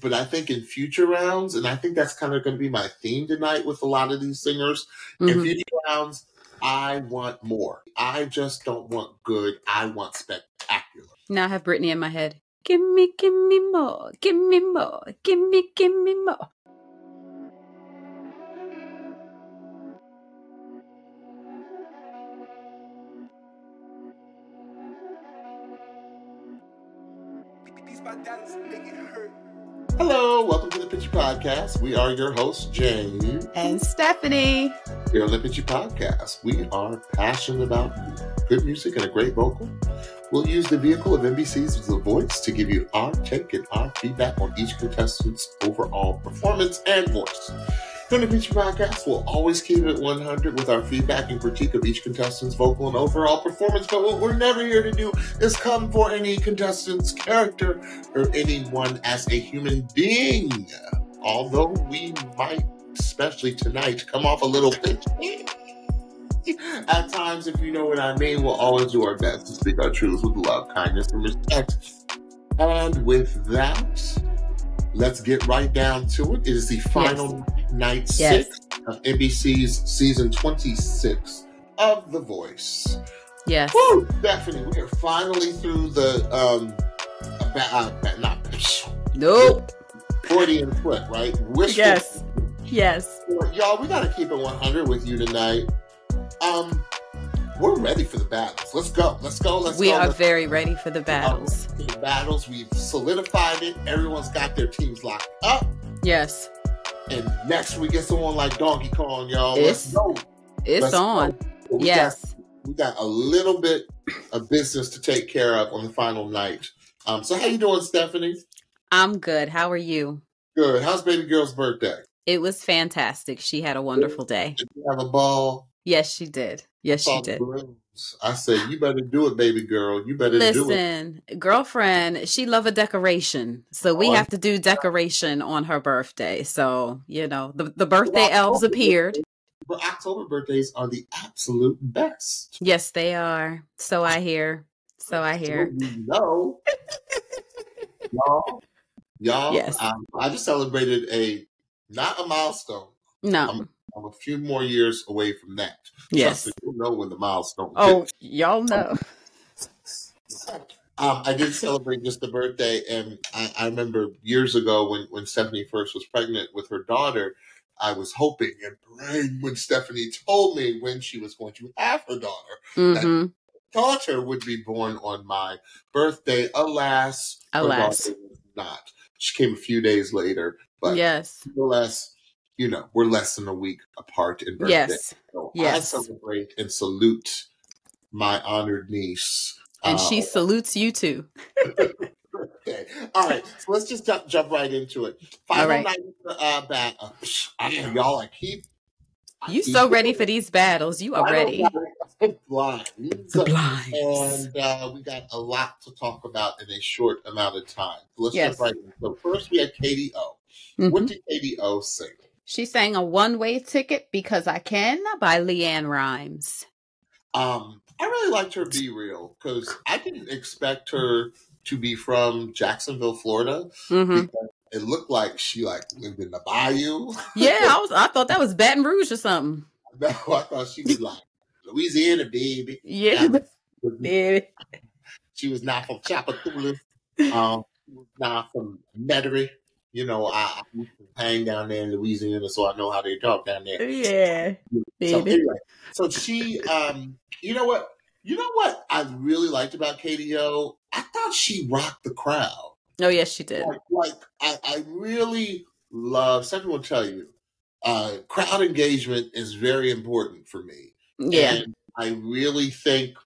but I think in future rounds, and I think that's kind of going to be my theme tonight with a lot of these singers, in future rounds, I want more. I just don't want good. I want spectacular. Now I have Britney in my head. Give me more, give me more, give me more. Hello, welcome to the Pitchy Podcast. We are your hosts, James and Stephanie. Here on the Pitchy Podcast, we are passionate about good music and a great vocal. We'll use the vehicle of NBC's The Voice to give you our take and our feedback on each contestant's overall performance and voice. Here on the Pitchy Podcast, we'll always keep it 100 with our feedback and critique of each contestant's vocal and overall performance, but what we're never here to do is come for any contestant's character or anyone as a human being. Although we might, especially tonight, come off a little pitchy. At times, if you know what I mean, we'll always do our best to speak our truths with love, kindness, and respect. And with that, let's get right down to it. It is the final night 6 of NBC's season 26 of The Voice. Yes. Woo! Stephanie, we are finally through the Freudian flip, right? Yes. Y'all, we gotta keep it 100 with you tonight. We're ready for the battles. Let's go. We are very ready for the battles. We've solidified it. Everyone's got their teams locked up. Yes. And next we get someone like Donkey Kong, y'all. Let's on. Go. Yes. We got a little bit of business to take care of on the final night. So how you doing, Stephanie? I'm good. How are you? Good. How's baby girl's birthday? It was fantastic. She had a wonderful day. Did you have a ball? Yes, she did. I said, you better do it, baby girl. You better do it. Listen, girlfriend, she love a decoration. So we have to do decoration on her birthday. So, you know, the birthday elves appeared. But October birthdays are the absolute best. Yes, they are. So I hear. Y'all. Yes. I just celebrated not a milestone. No. I'm a few more years away from that. Yes. You'll know when the milestone is. Y'all know. I did celebrate just the birthday, and I remember years ago when Stephanie first was pregnant with her daughter, I was hoping and praying when Stephanie told me when she was going to have her daughter, that her daughter would be born on my birthday. Alas. Her daughter was not. She came a few days later, but nonetheless, you know, we're less than a week apart in birthday. Yes. So I celebrate and salute my honored niece. And she salutes you too. Okay. All right. So let's just jump right into it. Final night back. Y'all, you so ready for these battles. You are ready. The blinds. And we got a lot to talk about in a short amount of time. So let's jump right in. So first we had Katie O. What did Katie O sing? She sang A One-Way Ticket Because I Can by LeAnn Rimes. I really liked her Be Real because I didn't expect her to be from Jacksonville, Florida. Because it looked like she lived in the bayou. Yeah, I thought that was Baton Rouge or something. No, I thought she was like Louisiana, baby. Yeah, baby. She was not from Chapakula. She was not from Metairie. You know, I used to hang down there in Louisiana, so I know how they talk down there. Yeah, so anyway, so she, you know what I really liked about Katie O? I thought she rocked the crowd. Oh, yes, she did. I really love, Stephanie will tell you, crowd engagement is very important for me. Yeah. And I really think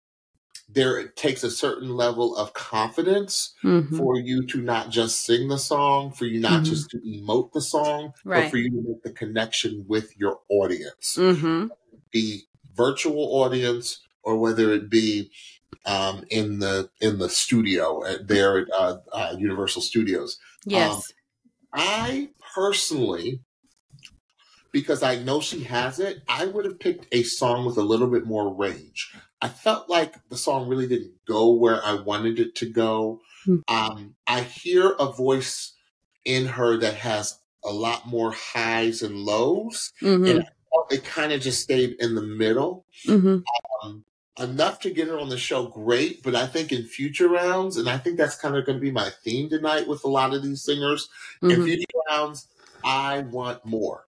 it takes a certain level of confidence for you to not just sing the song, for you not just to emote the song, but for you to make the connection with your audience. Be virtual audience or whether it be in the studio there at Universal Studios. Yes. I personally, because I know she has it, I would have picked a song with a little bit more range. I felt like the song really didn't go where I wanted it to go. I hear a voice in her that has a lot more highs and lows. Mm-hmm. And it kind of just stayed in the middle. Mm-hmm. Enough to get her on the show, great. But I think in future rounds, and I think that's kind of going to be my theme tonight with a lot of these singers, in future rounds, I want more.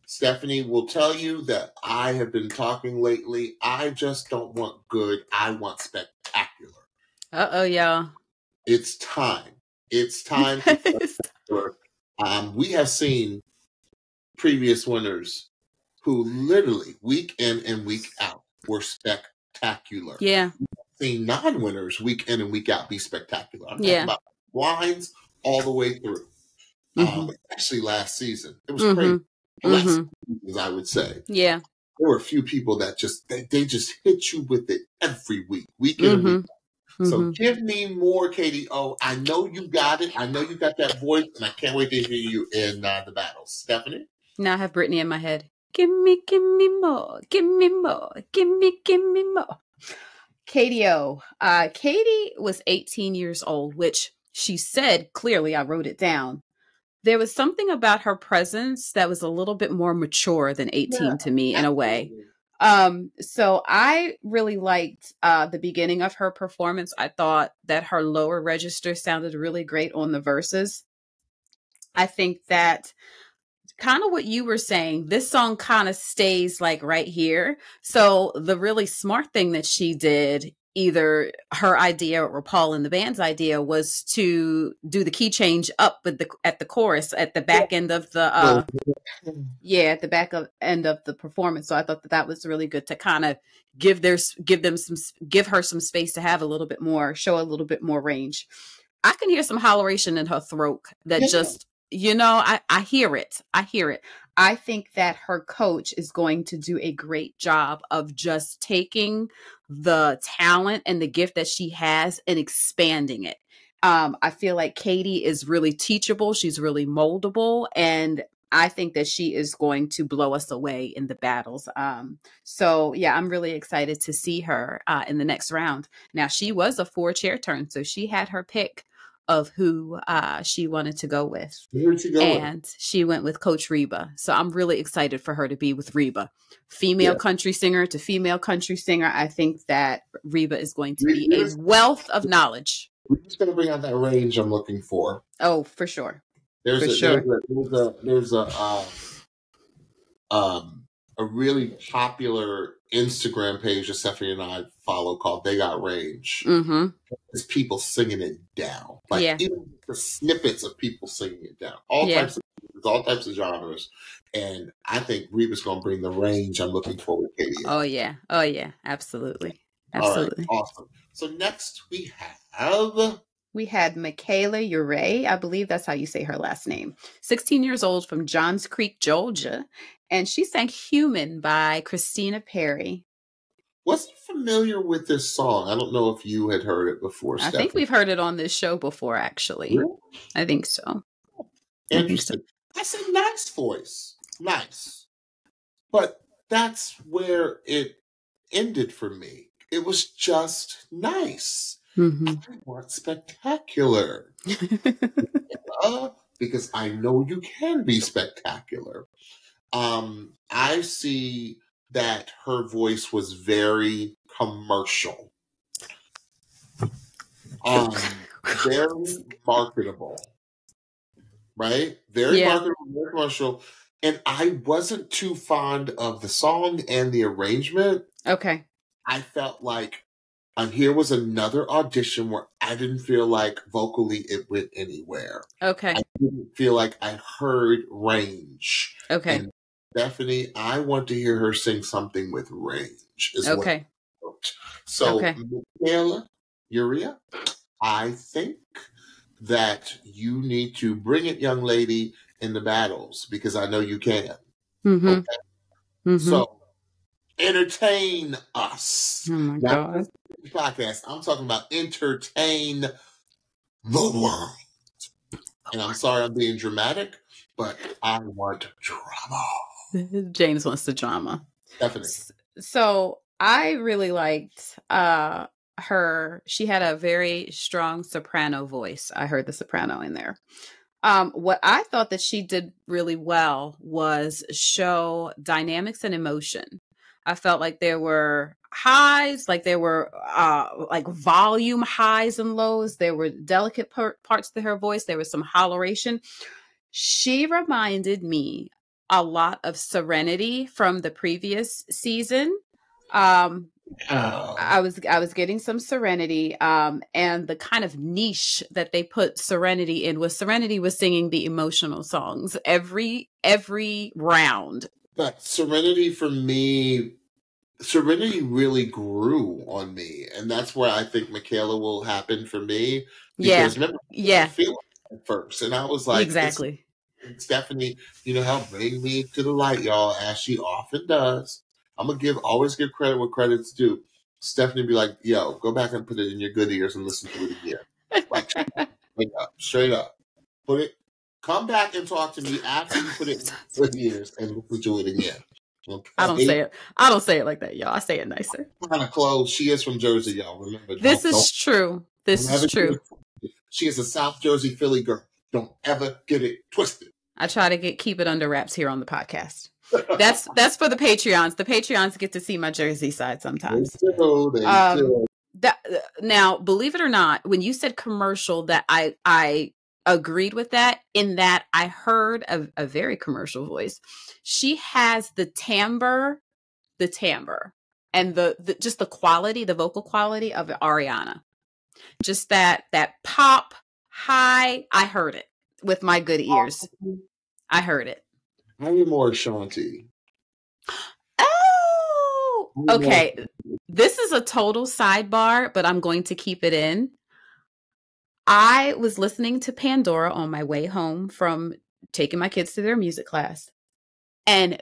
Stephanie will tell you that I have been talking lately. I just don't want good. I want spectacular. Uh-oh, y'all. It's time. It's time. We have seen previous winners who literally week in and week out were spectacular. Yeah. We've seen non-winners week in and week out be spectacular. I'm talking Yeah. about blinds all the way through. Actually, last season. It was crazy. Last season, I would say. Yeah. There were a few people that just, they just hit you with it every week in and week out. So give me more, Katie O. I know you got it. I know you got that voice, and I can't wait to hear you in the battles. Stephanie? Now I have Brittany in my head. Give me more. Give me more. Give me more. Katie O. Katie was 18 years old, which she said clearly, I wrote it down. There was something about her presence that was a little bit more mature than 18 to me in a way. So I really liked the beginning of her performance. I thought that her lower register sounded really great on the verses. I think that kind of what you were saying, this song kind of stays like right here. So the really smart thing that she did, either her idea or Paul and the band's idea, was to do the key change up with at the chorus at the back end of the at the back end of the performance. So I thought that was really good to kind of give her some space to have a little bit more, show a little bit more range. I can hear some holleration in her throat that just, I hear it. I think that her coach is going to do a great job of just taking the talent and the gift that she has and expanding it. I feel like Katie is really teachable. She's really moldable. And I think that she is going to blow us away in the battles. So yeah, I'm really excited to see her in the next round. Now, she was a 4-chair turn, so she had her pick of who she wanted to go with. She went with Coach Reba. So I'm really excited for her to be with Reba. Female country singer to female country singer. I think that Reba is going to be a wealth of knowledge. Reba's going to bring out that range I'm looking for. Oh, for sure. There's a really popular Instagram page that Stephanie and I follow called They Got Range. There's people singing it down. Even the snippets of people singing it down. All types of genres. And I think Reba's going to bring the range I'm looking for with Katie. Oh, yeah. Absolutely. All right, awesome. So next we have... We had Mikaela Ayira. I believe that's how you say her last name. 16 years old from Johns Creek, Georgia. And she sang Human by Christina Perri. Wasn't familiar with this song. I don't know if you had heard it before, Stephanie. I think we've heard it on this show before, actually. Really? I think so. Interesting. That's a nice voice. Nice. But that's where it ended for me. It was just nice. I want spectacular. Because I know you can be spectacular. I see that her voice was very commercial. Very marketable. Right? Very marketable, very commercial. And I wasn't too fond of the song and the arrangement. Okay. I felt like here was another audition where I didn't feel like vocally it went anywhere. Okay. I didn't feel like I heard range. Okay. And Stephanie, I want to hear her sing something with range. Okay. So, Mikaela Ayira, I think that you need to bring it, young lady, in the battles because I know you can. Okay? So, entertain us. Oh my God. Podcast. I'm talking about entertain the world. And I'm sorry I'm being dramatic, but I want drama. James wants the drama. Definitely. So I really liked her. She had a very strong soprano voice. I heard the soprano in there. What I thought that she did really well was show dynamics and emotion. I felt like there were highs, like there were like volume highs and lows. There were delicate parts to her voice. There was some holleration. She reminded me a lot of Serenity from the previous season. I was getting some Serenity, and the kind of niche that they put Serenity in was Serenity was singing the emotional songs every round. But Serenity for me, Serenity really grew on me, and that's where I think Mikaela will happen for me. Because remember, I feel at first, and I was like, exactly. Stephanie, help bring me to the light, y'all, as she often does. I'm gonna always give credit where credit's due. Stephanie be like, yo, go back and put it in your good ears and listen to it again. Like straight up. Come back and talk to me after you put it in your good ears and listen to it again. Okay? I don't say it like that, y'all. I say it nicer. What kind of clothes? She is from Jersey, y'all. Remember, this is true. This is true. She is a South Jersey Philly girl. Don't ever get it twisted. I try to keep it under wraps here on the podcast. That's for the Patreons. The Patreons get to see my Jersey side sometimes. They do. Now, believe it or not, when you said commercial, that I agreed with that. In that, I heard a very commercial voice. She has the timbre, and the just the quality, the vocal quality of Ariana. Just that pop high. I heard it with my good ears. I heard it. I need more Ashanti. Oh, okay. This is a total sidebar, but I'm going to keep it in. I was listening to Pandora on my way home from taking my kids to their music class, and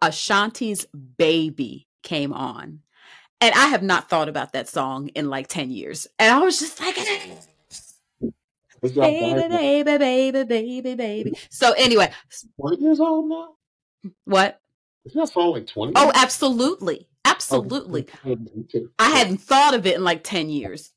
Ashanti's Baby came on. And I have not thought about that song in like 10 years. And I was just like, baby. So anyway. 20 years old now? What? Isn't that song like 20? Oh, absolutely. Absolutely. I hadn't thought of it in like 10 years.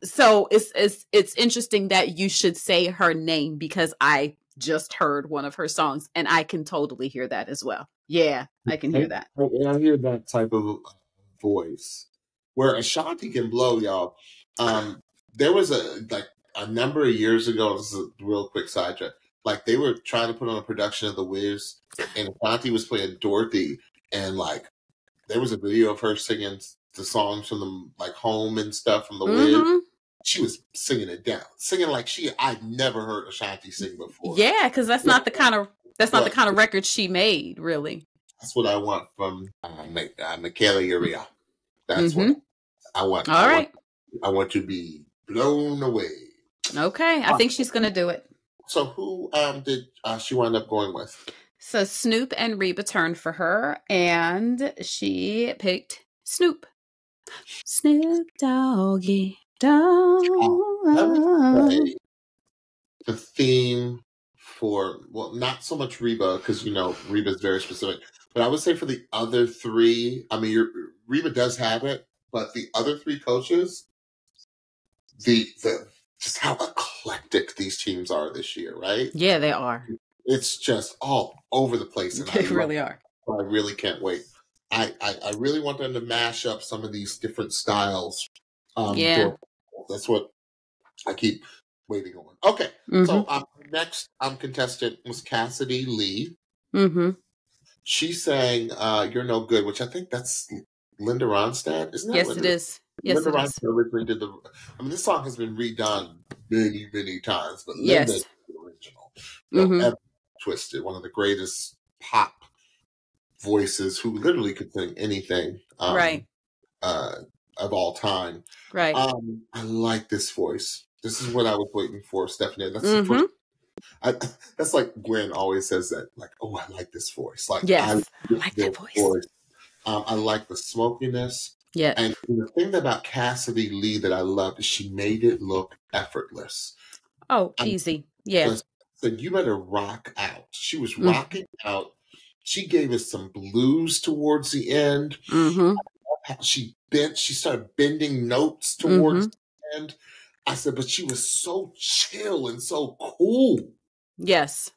So it's interesting that you should say her name, because I just heard one of her songs and I can totally hear that as well. Yeah, I can hear that. And I hear that type of voice where Ashanti can blow, y'all. There was a number of years ago, this is a real quick sidetrack, like they were trying to put on a production of The Wiz, and Ashanti was playing Dorothy, and like there was a video of her singing the songs from the Home and stuff from The Wiz. She was singing it down, singing like I'd never heard Ashanti sing before. Yeah, because that's not the kind of record she made, really. That's what I want from Mikaela Ayira. That's what I want. All right. I want to be blown away. Okay, I think she's going to do it. So who did she wind up going with? So Snoop and Reba turned for her, and she picked Snoop. Snoop Doggy Dogg. The theme for, well, not so much Reba, because Reba is very specific, but I would say for the other three, I mean, Reba does have it, but the other three coaches, the just how eclectic these teams are this year, right? Yeah, they are. It's just all over the place. And they really are. I really can't wait. I really want them to mash up some of these different styles. That's what I keep waiting on. Okay, so next contestant was Cassidy Lee. She sang "You're No Good," which I think that's Linda Ronstadt, isn't that? Yes, Linda? It is. Yes, Linda it Ronstadt is. originally did this song has been redone many, many times, but yes. Linda is the original. Twisted, one of the greatest pop voices who literally could sing anything, right? Of all time, right? I like this voice. This is what I was waiting for, Stephanie. That's the first. That's like Gwen always says that, like, oh, I like this voice. Like, yes, I like that voice. I like the smokiness. Yeah. And the thing about Cassidy Lee that I loved is she made it look effortless. Oh, easy. Yeah. So you better rock out. She was rocking out. She gave us some blues towards the end. She started bending notes towards the end. I said, but she was so chill and so cool. Yes.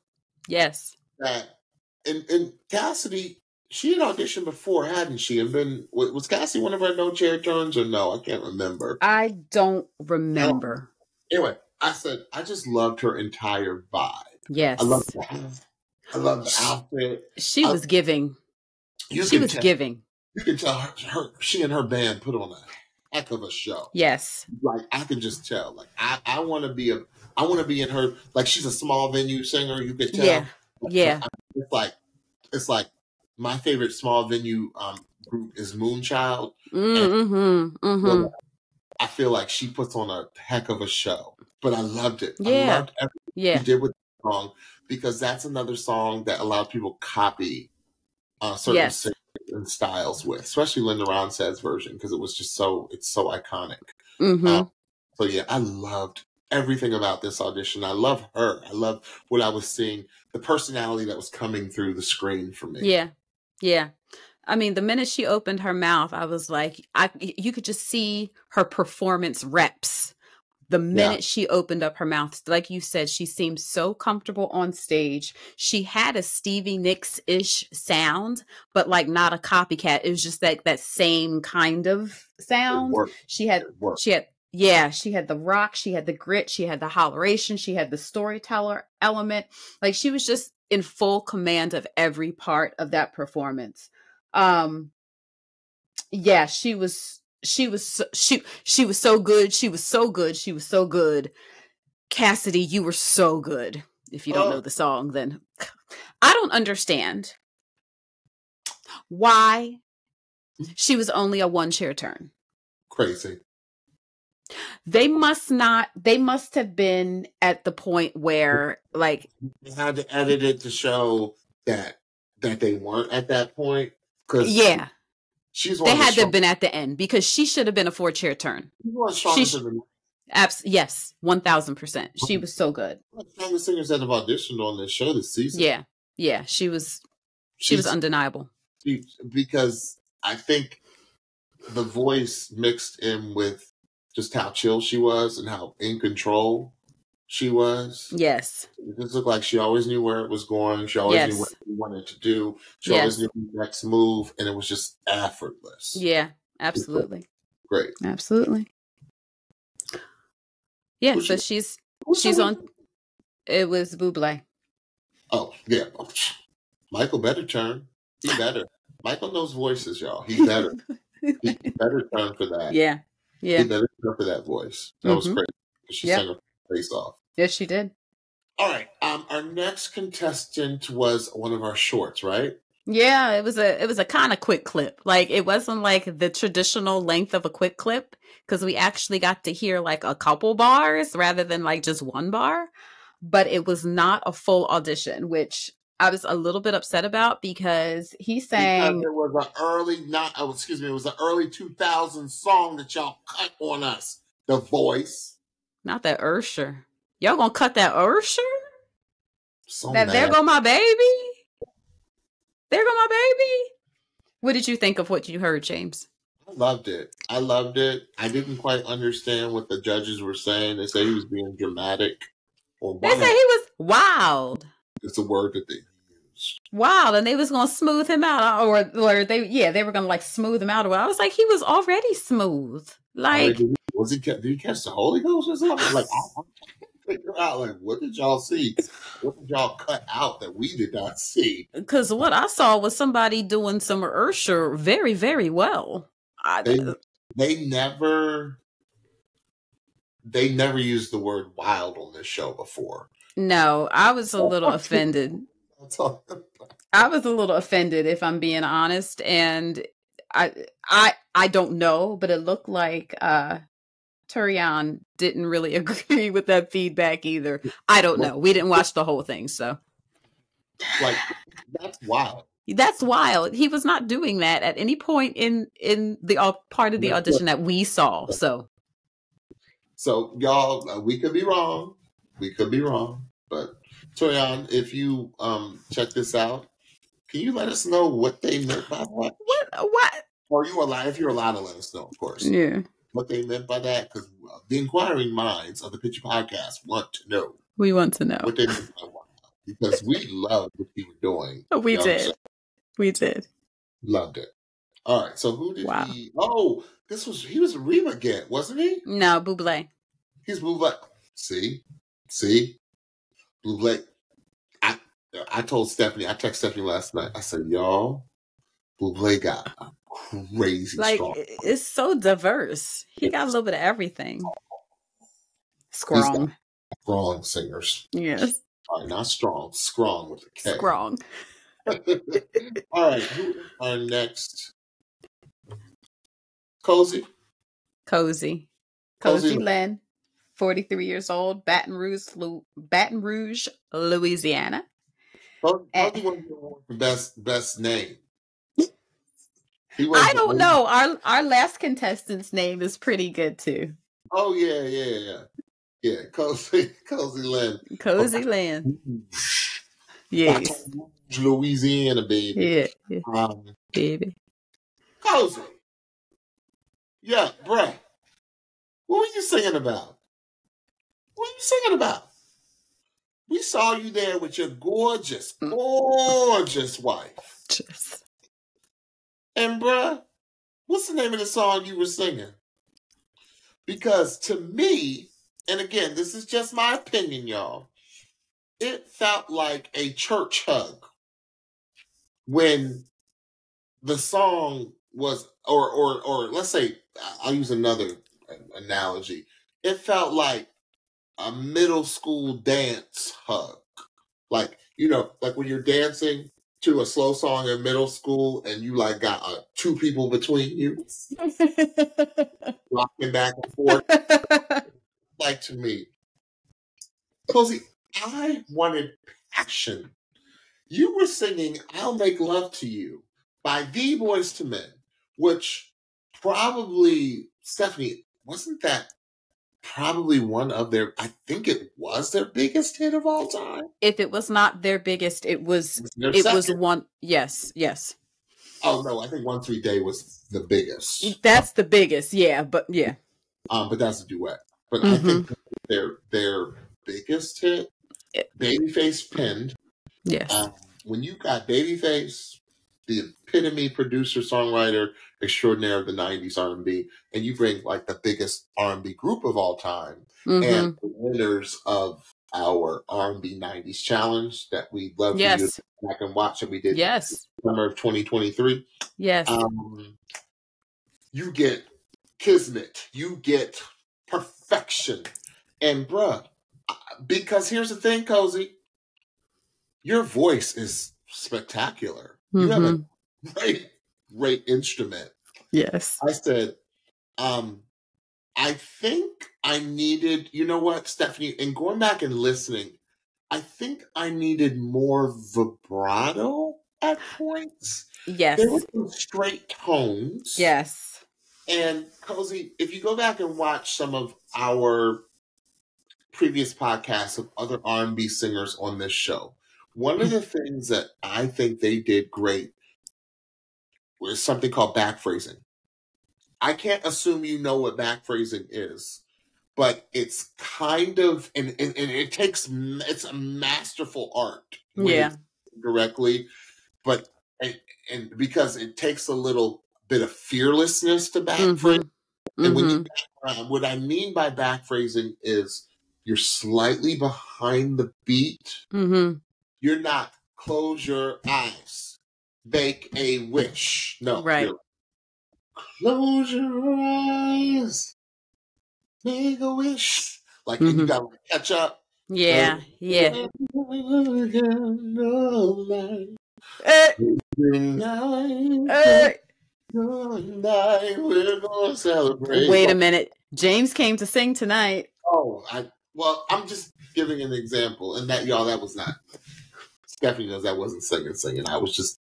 Yes. That and Cassidy, she had auditioned before, hadn't she? And was Cassidy one of her no chair turns or no? I can't remember. I don't remember. Anyway, I said I just loved her entire vibe. Yes. I love the house. I love the outfit. She was giving. She was giving. You can tell she and her band put on a heck of a show. Yes. Like I can just tell. Like I want to be in her. Like she's a small venue singer. You could tell. Yeah. Yeah. It's like my favorite small venue group is Moonchild. Mm-hmm. I feel like she puts on a heck of a show. But I loved it. Yeah. I loved everything she did with the song because that's another song that a lot of people copy certain singers and styles with, especially Linda Ronstadt's version because it's so iconic. So yeah, I loved everything about this audition. I love her. I love what I was seeing, the personality that was coming through the screen for me. Yeah. Yeah. I mean, the minute she opened her mouth, I was like, you could just see her performance reps. The minute she opened up her mouth, like you said, she seemed so comfortable on stage. She had a Stevie Nicks-ish sound, but like not a copycat. It was just that same kind of sound. She had the rock, she had the grit, she had the holleration, she had the storyteller element. Like she was just in full command of every part of that performance. She was so good. She was so good. She was so good. Cassidy, you were so good. If you don't know the song, then I don't understand why she was only a one chair turn. Crazy. They must have been at the point where like they had to edit it to show that they weren't at that point. Because they had to have been at the end because she should have been a 4-chair turn. Yes, 1000%. She was so good. One of the strongest singers that have auditioned on this show this season. Yeah, she was undeniable. Because I think the voice mixed in with just how chill she was and how in control she was. Yes. It just looked like she always knew where it was going. She always knew what she wanted to do. She always knew the next move, and it was just effortless. Yeah, absolutely. Great. Absolutely. Yeah, so she's on. It was Bublé. Oh, yeah. Michael better turn. He better. Michael knows voices, y'all. He better. He better turn for that. Yeah. He better turn for that voice. That was crazy. She sang her face off. Yes, she did. All right. Our next contestant was one of our shorts, right? Yeah, it was a kind of quick clip. Like it wasn't like the traditional length of a quick clip because we actually got to hear like a couple bars rather than like just one bar. But it was not a full audition, which I was a little bit upset about because he sang. It was an early 2000 song that y'all cut on us. The Voice. Not that Ursher. Y'all gonna cut that Ursher? So there go my baby. There go my baby. What did you think of what you heard, James? I loved it. I didn't quite understand what the judges were saying. They said he was being dramatic. They said he was wild. It's a word that they used. Wild, and they was gonna smooth him out, or they were gonna like smooth him out. I was like, he was already smooth. Like, did he catch the Holy Ghost or something? Like, I'm trying to figure out, like, what did y'all see? What did y'all cut out that we did not see? Because what I saw was somebody doing some Ursher very, very well. They never used the word wild on this show before. No, I was a little offended. I was a little offended, if I'm being honest, and I don't know, but it looked like Torion didn't really agree with that feedback either. I don't know. We didn't watch the whole thing, so like that's wild. That's wild. He was not doing that at any point in the part of the audition that we saw. So y'all, we could be wrong. But Torion, if you check this out, can you let us know what they meant by what? What? Or if you're allowed to let us know, of course. Yeah. What they meant by that, because the inquiring minds of the Picture Podcast want to know. We want to know what they meant by what. because we loved what you were doing. We did. We did. Loved it. All right. So who did Wow. he? Oh, he was Reba again, wasn't he? No, Bublé. He's Bublé. See, Bublé. I told Stephanie. I texted Stephanie last night. I said, "Y'all, Bublé got a crazy strong. It's so diverse. He got a little bit of everything. Strong singers. Yes. All right, not strong. Strong with a K. Strong. All right. Who is our next? Cozy Lynn, 43 years old, Baton Rouge, Louisiana. Cozy won the best name. I don't know. Our last contestant's name is pretty good too. Oh yeah. Cozy Lynn. Cozy Lynn. Yes. Louisiana, baby. Yeah. Baby. Cozy. Yeah, bruh. What were you singing about? We saw you there with your gorgeous wife. Just. And bruh, what's the name of the song you were singing? Because to me, and again, this is just my opinion, y'all, it felt like a church hug when the song was, or let's say, I'll use another analogy. It felt like a middle school dance hug. Like, like when you're dancing to a slow song in middle school and you like got two people between you, rocking back and forth. Like to me, Cozy, I wanted passion. You were singing "I'll Make Love to You" by the Boyz II Men, which probably, Stephanie, wasn't that probably one of their, I think it was their biggest hit of all time? If it was not their biggest, it was one. Yes. Oh no, I think "One Sweet Day" was the biggest. That's the biggest, yeah, but yeah. But that's a duet. But I think their biggest hit, Babyface penned. Yes. When you got Babyface, the epitome producer, songwriter extraordinaire of the 90s R&B, and you bring like the biggest R&B group of all time, and the winners of our R&B 90s challenge that we love for you to go back and watch, and we did summer of 2023. Yes. You get kismet, you get perfection. And bruh, because here's the thing, Cozy, your voice is spectacular. You have a great instrument. Yes. I said, I think I needed, you know what, Stephanie, and going back and listening, I think I needed more vibrato at points. Yes. There were some straight tones. Yes. And Cozy, if you go back and watch some of our previous podcasts of other R&B singers on this show, one of the things that I think they did great was something called back phrasing. I can't assume you know what back phrasing is, but it's kind of, and it's a masterful art. Yeah. Directly, but, and because it takes a little bit of fearlessness to back phrase. And when you, what I mean by back phrasing is you're slightly behind the beat. You're not close your eyes, make a wish. No, right. Close your eyes, make a wish. Like you got to catch up. Yeah. Tonight we're gonna celebrate. Wait a minute. James came to sing tonight. Oh, I'm just giving an example, and that was not. Stephanie knows that wasn't singing. I was just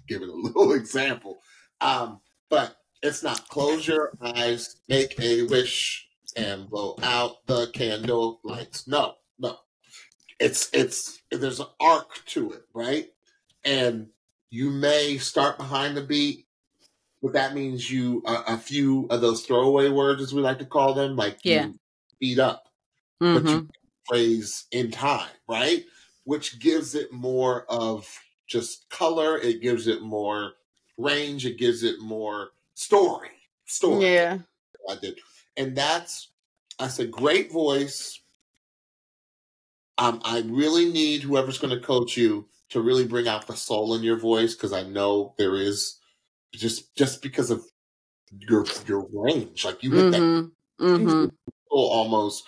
giving a little example. But it's not close your eyes, make a wish, and blow out the candle lights. No. It's there's an arc to it, right? And you may start behind the beat, but that means you a few of those throwaway words, as we like to call them, like you speed up, but you phrase in time, right? which gives it more of just color. It gives it more range. It gives it more story. Yeah. I did. And I said, great voice. I really need whoever's going to coach you to really bring out the soul in your voice, because I know there is just because of your range. Like you hit that almost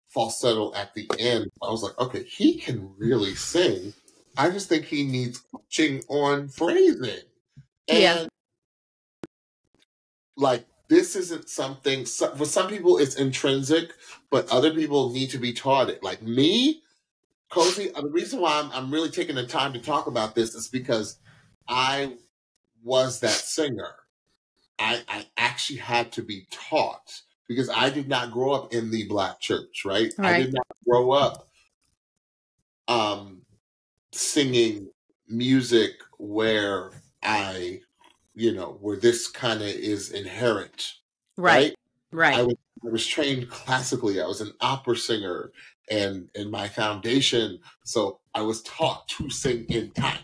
falsetto at the end. I was like, okay, he can really sing. I just think he needs coaching on phrasing. And like, this isn't something, for some people it's intrinsic, but other people need to be taught it. Like me, Cozy, the reason why I'm really taking the time to talk about this is because I was that singer. I actually had to be taught, because I did not grow up in the Black church, right? I did not grow up singing music where where this kind of is inherent. Right. I was trained classically. I was an opera singer and in my foundation. So I was taught to sing in time.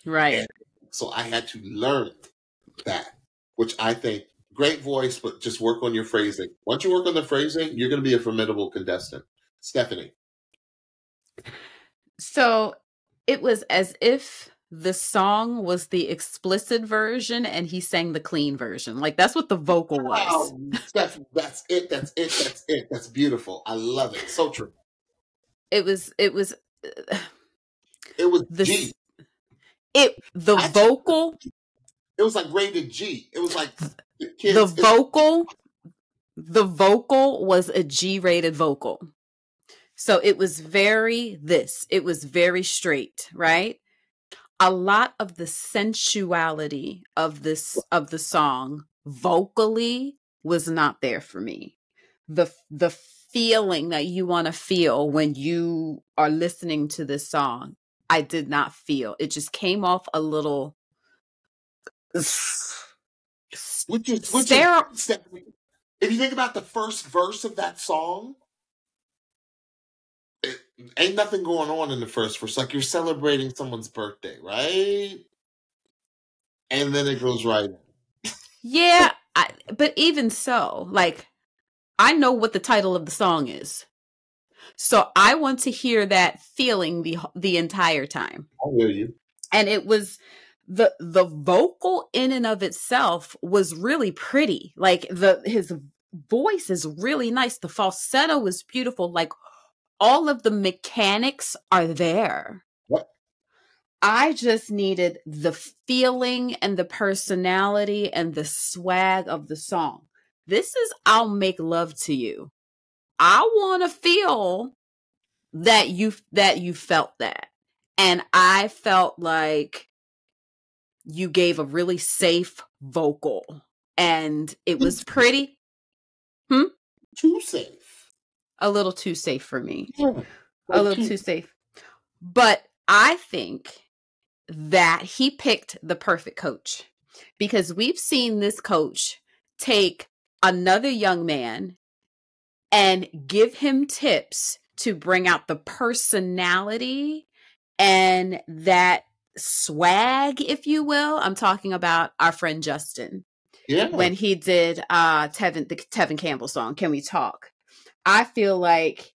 Right. And so I had to learn that, which I think, great voice, but just work on your phrasing. Once you work on the phrasing, you're going to be a formidable contestant. Stephanie. So it was as if the song was the explicit version and he sang the clean version. Like, that's what the vocal was. Oh, that's it. That's beautiful. I love it. So true. It was G. The vocal. It was like rated G. It was like the vocal was a G-rated vocal. So it was it was very straight, right? A lot of the sensuality of the song vocally was not there for me. The feeling that you want to feel when you are listening to this song, I did not feel. It just came off a little Which is Stephanie, if you think about the first verse of that song, ain't nothing going on in the first verse. Like, you're celebrating someone's birthday, right? And then it goes right in. Yeah, but even so, like, I know what the title of the song is. So I want to hear that feeling the entire time. I hear you. And it was the vocal in and of itself was really pretty. Like, his voice is really nice. The falsetto is beautiful. Like, all of the mechanics are there. What? I just needed the feeling and the personality and the swag of the song. This is I'll Make Love to You. I want to feel that you felt that. And I felt like you gave a really safe vocal. And it was pretty. Too safe. A little too safe for me. Yeah, a little too safe. But I think that he picked the perfect coach, because we've seen this coach take another young man and give him tips to bring out the personality and that swag, if you will. I'm talking about our friend Justin. Yeah. When he did the Tevin Campbell song, Can We Talk? I feel like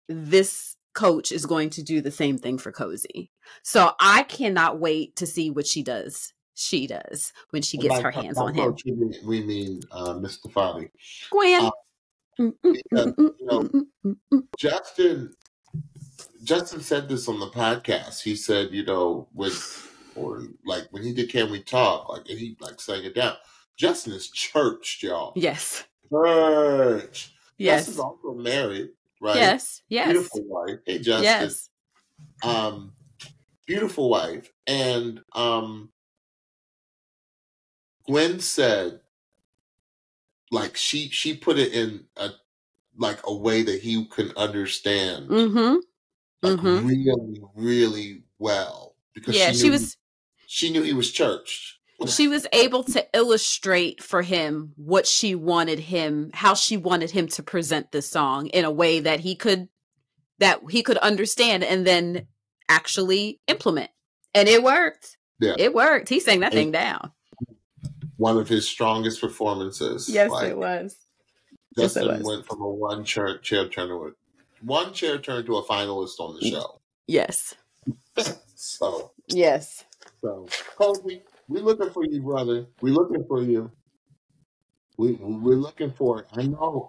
this coach is going to do the same thing for Cozy. So I cannot wait to see what she does. She does when she gets her hands on him. We mean Mr. Fadi. Gwen. Because, Justin said this on the podcast. He said, when he did Can We Talk, like, and he like sang it down. Justin is churched, y'all. Yes. Church. Yes. Justin's also married, right? Yes. Beautiful wife. Hey, Justin. Yes. Beautiful wife. And Gwen said, like, she put it in a way that he can understand. Really, really well. Because she knew he was churched. She was able to illustrate for him what she wanted him, how she wanted him to present this song in a way that he could understand, and then actually implement. And it worked. Yeah. It worked. He sang that thing down. One of his strongest performances. Yes, it was. Justin went from a one-chair turn to a finalist on the show. Yes. So. Yes. So, Cozy, we're looking for you, brother. We're looking for you. We're looking for it. I know.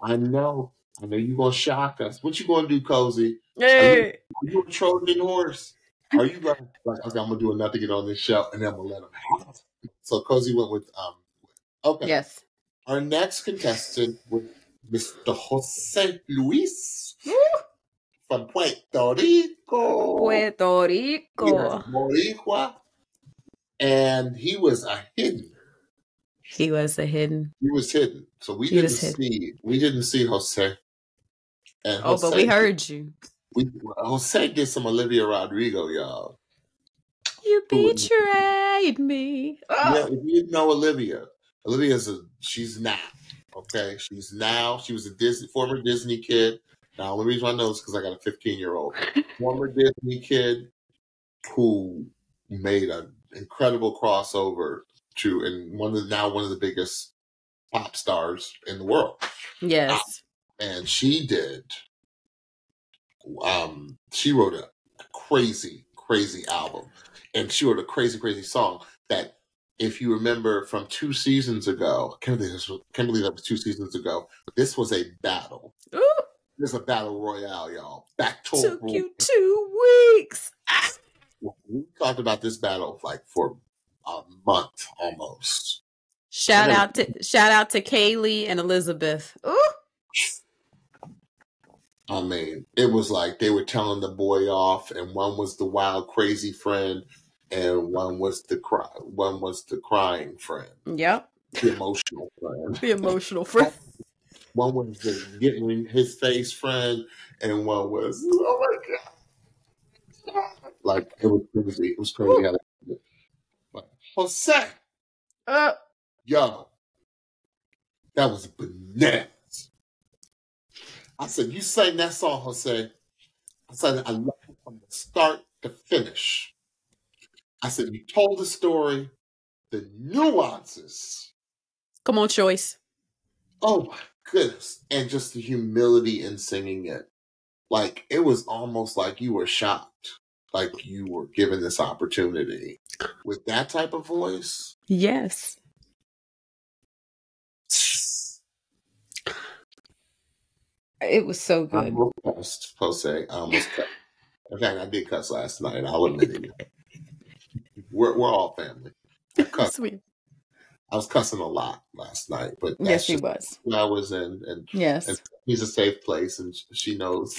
You're going to shock us. What you going to do, Cozy? Hey. Are you a Trojan horse? Are you going to, like, okay, I'm going to do enough to get on this show, and then I'm going to let him have it. So, Cozy went with, okay. Yes. Our next contestant was Mr. Jose Luis from Puerto Rico. Puerto Rico. Boricua. And he was a hidden. He was hidden. So we didn't see Jose. And Jose, but we heard you. Jose did some Olivia Rodrigo, y'all. You betrayed me. Oh. Yeah, if you didn't know she's now. Okay, she was a former Disney kid. Now, the only reason I know is because I got a 15-year-old. Former Disney kid who made an incredible crossover and one of the biggest pop stars in the world. Yes. And she did. She wrote a crazy, crazy album. And she wrote a crazy, crazy song that, if you remember from 2 seasons ago, I can't believe that was 2 seasons ago. This was a battle. Ooh. This is a battle royale, y'all. Took you 2 weeks. We talked about this battle like for a month almost. Shout out to Kaylee and Elizabeth. Ooh. I mean, it was like they were telling the boy off, and one was the wild, crazy friend, and one was the crying friend. Yep. The emotional friend. The emotional friend. One was the getting in his face friend, and one was, oh my God. Like, it was crazy. It was crazy how they did it. But Jose. Yo. That was bananas. I said, you sang that song, Jose. I said, I love it from the start to finish. I said, you told the story, the nuances. Come on, Choice. Oh, my goodness. And just the humility in singing it. Like, it was almost like you were shocked. Like you were given this opportunity. With that type of voice? Yes. It was so good. I almost cussed, Jose. I almost cussed. In fact, I did cuss last night. I'll admit it. We're all family. Sweet. I was cussing a lot last night, but yes, he was. I was in, and yes, and he's a safe place, and she knows,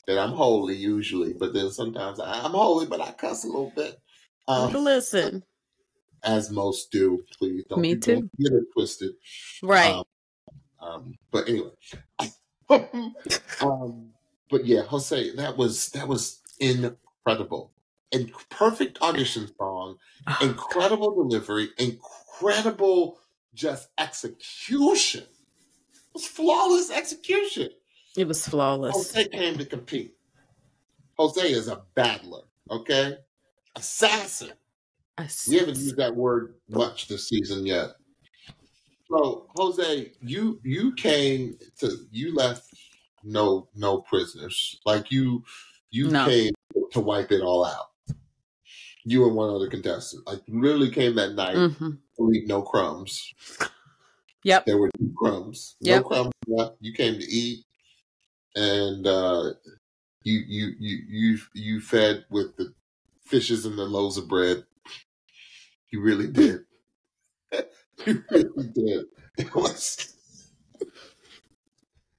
that I'm holy usually, but then sometimes I'm holy, but I cuss a little bit. Listen, as most do. Please don't. Me too. Don't get it twisted. Right. But anyway, but yeah, Jose, that was incredible. And perfect audition song, incredible delivery, incredible just execution. It was flawless execution. It was flawless. Jose came to compete. Jose is a battler, okay? Assassin. We haven't used that word much this season yet. So, Jose, you left no prisoners. Like you came to wipe it all out. You and one other contestant. Like literally came that night to leave no crumbs. Yep. There were 2 crumbs. No crumbs left. You came to eat, and you fed with the fishes and the loaves of bread. You really did. You really did.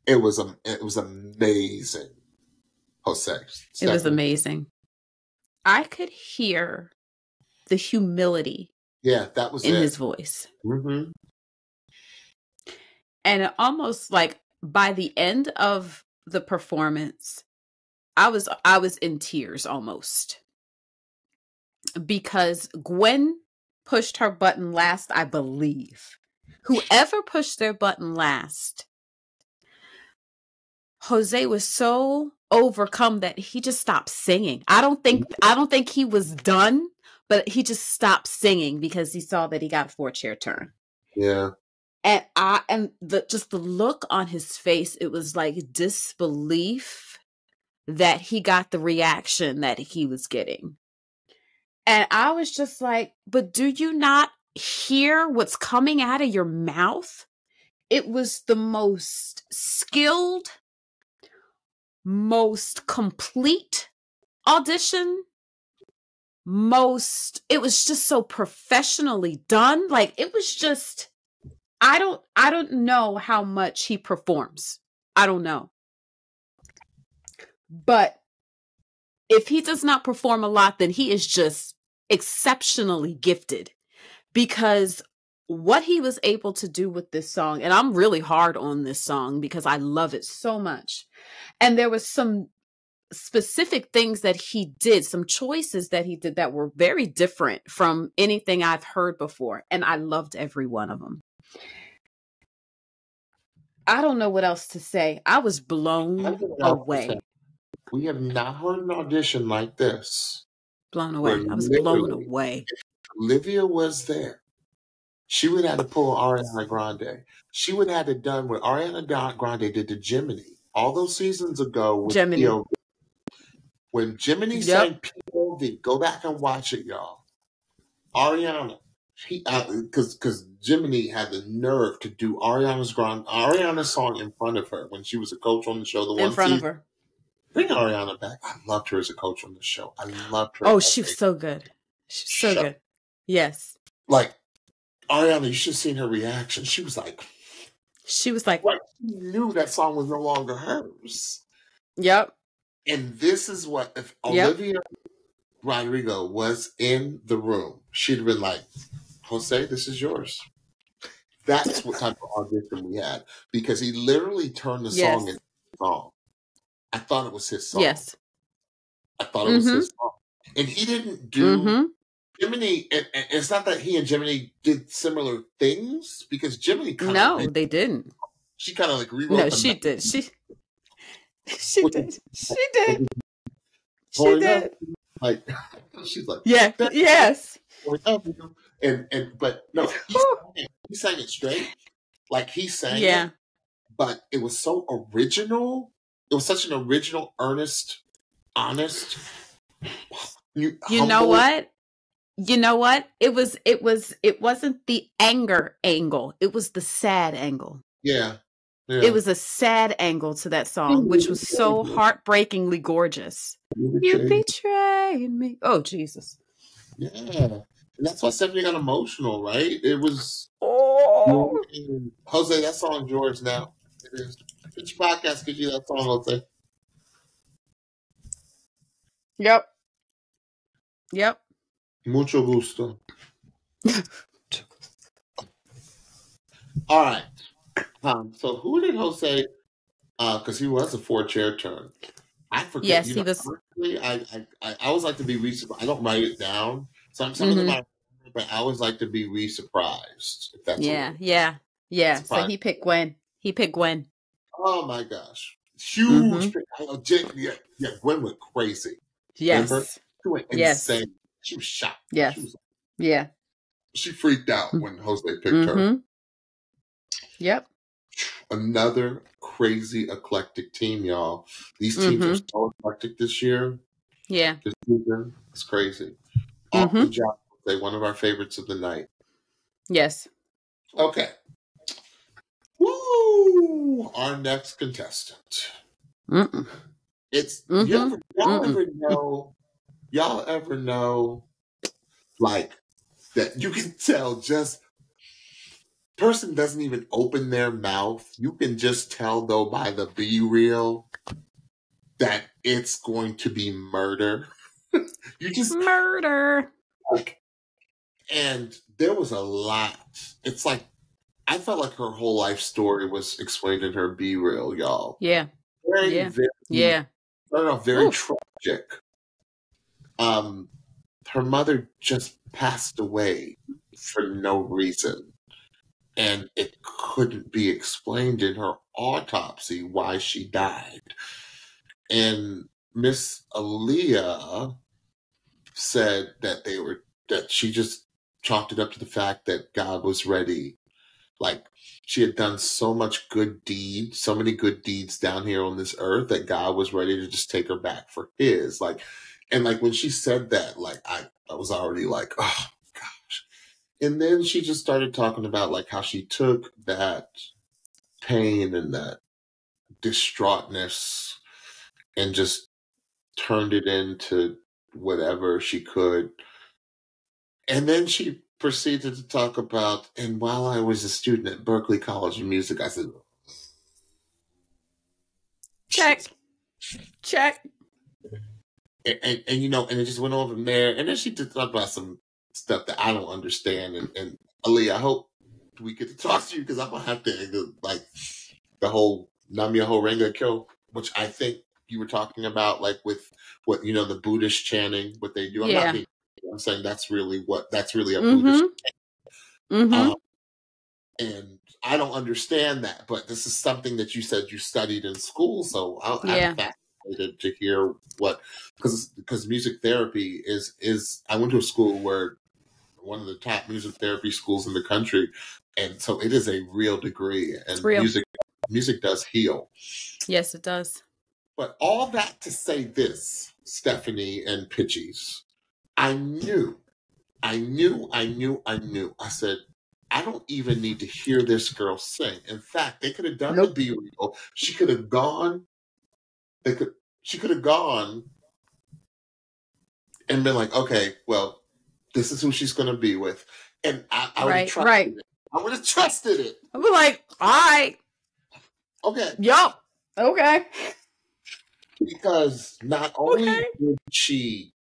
It was amazing, Jose. It was amazing. I could hear the humility. Yeah, that was in his voice. Mm-hmm. And almost like by the end of the performance, I was in tears almost. Because Gwen pushed her button last, I believe. Whoever pushed their button last, Jose was so overcome that he just stopped singing. I don't think he was done, but he just stopped singing because he saw that he got a 4-chair turn. Yeah. And the look on his face, it was like disbelief that he got the reaction that he was getting. And I was just like, but do you not hear what's coming out of your mouth? It was the most skilled, most complete audition. It was just so professionally done. Like, it was just, I don't know how much he performs. I don't know. But if he does not perform a lot, then he is just exceptionally gifted, because what he was able to do with this song, and I'm really hard on this song because I love it so much. And there was some specific things that he did, some choices that he did that were very different from anything I've heard before. And I loved every one of them. I don't know what else to say. I was blown away. We have not heard an audition like this. Blown away. I was blown away. Olivia was there. She would have to pull Ariana Grande. She would have it done what Ariana Grande did to Jiminy all those seasons ago with POV. When Jiminy sang POV, go back and watch it, y'all. Ariana, because Jiminy had the nerve to do Ariana's song in front of her when she was a coach on the show. The one in front of her. Bring Ariana back. I loved her as a coach on the show. I loved her. Oh, she was so good. She's so good. Yes. Like, Ariana, you should have seen her reaction. She was like, she knew that song was no longer hers. Yep. And this is what, if Olivia Rodrigo was in the room, she'd have been like, Jose, this is yours. That's what type of audition we had. Because he literally turned the song into a song. I thought it was his song. Yes. I thought it was his song. And he didn't do Jiminy. And it's not that he and Jiminy did similar things, because Jiminy kind of they didn't. She kind of like rewrote. No, she did. She did. She did. She did. Like, she's like, yes. And but no, he sang it straight. Like, he sang it, but it was so original. It was such an original, earnest, honest. You know what? You know what? It wasn't the anger angle. It was the sad angle. Yeah. It was a sad angle to that song, which was so heartbreakingly gorgeous. You betrayed me. Oh, Jesus. Yeah. And that's why Stephanie got emotional, right? It was. Oh. Jose, that song's yours now. It is. Which podcast gives you that song, Jose? Yep. Mucho gusto. All right. So who did Jose? Because he was a 4-chair turn. I forget. Yes, he was. Honestly, I always like to be I don't write it down. Some of them I remember, but I always like to be re-surprised. If that's yeah. So he picked Gwen. Oh my gosh, huge! Gwen went crazy. Yes, remember? She went insane. She was shocked. Yes, she freaked out when Jose picked her. Yep. Another crazy eclectic team, y'all. These teams are so eclectic this year. Yeah, this season, it's crazy. Awful job. They one of our favorites of the night. Yes. Okay. Woo! Our next contestant. It's y'all ever know, like, that you can tell just person doesn't even open their mouth. You can just tell though by the be real that it's going to be murder. You just murder. And there was a lot. It's like I felt like her whole life story was explained in her Be Real, y'all. Yeah. Very tragic. Her mother just passed away for no reason. And it couldn't be explained in her autopsy why she died. And Miss Aliyah said that she just chalked it up to the fact that God was ready. Like, she had done so many good deeds down here on this earth, that God was ready to just take her back for his. Like, and like when she said that, like I was already like, oh gosh. And then she just started talking about like how she took that pain and that distraughtness and just turned it into whatever she could. And then she proceeded to talk about, and while I was a student at Berklee College of Music, I said, check. And you know, and it just went over from there. And then she did talk about some stuff that I don't understand. And Aliyah, I hope we get to talk to you, because I'm going to have to, like, the whole Nam Myoho Renge Kyo, which I think you were talking about, like with what, you know, the Buddhist chanting, what they do. I'm saying that's really a Buddhist chant. And I don't understand that, but this is something that you said you studied in school. So I'm fascinated to hear because music therapy is, I went to a school where one of the top music therapy schools in the country. And so it is a real degree, and music does heal. Yes, it does. But all that to say this, Stephanie and Pitchies, I knew. I said, I don't even need to hear this girl sing. In fact, they could have done the Be Real. She could have gone. She could have gone and been like, okay, well, this is who she's going to be with, and I would have trusted it. I would have trusted it. I would be like, all right, okay, yup, okay, because not only did she,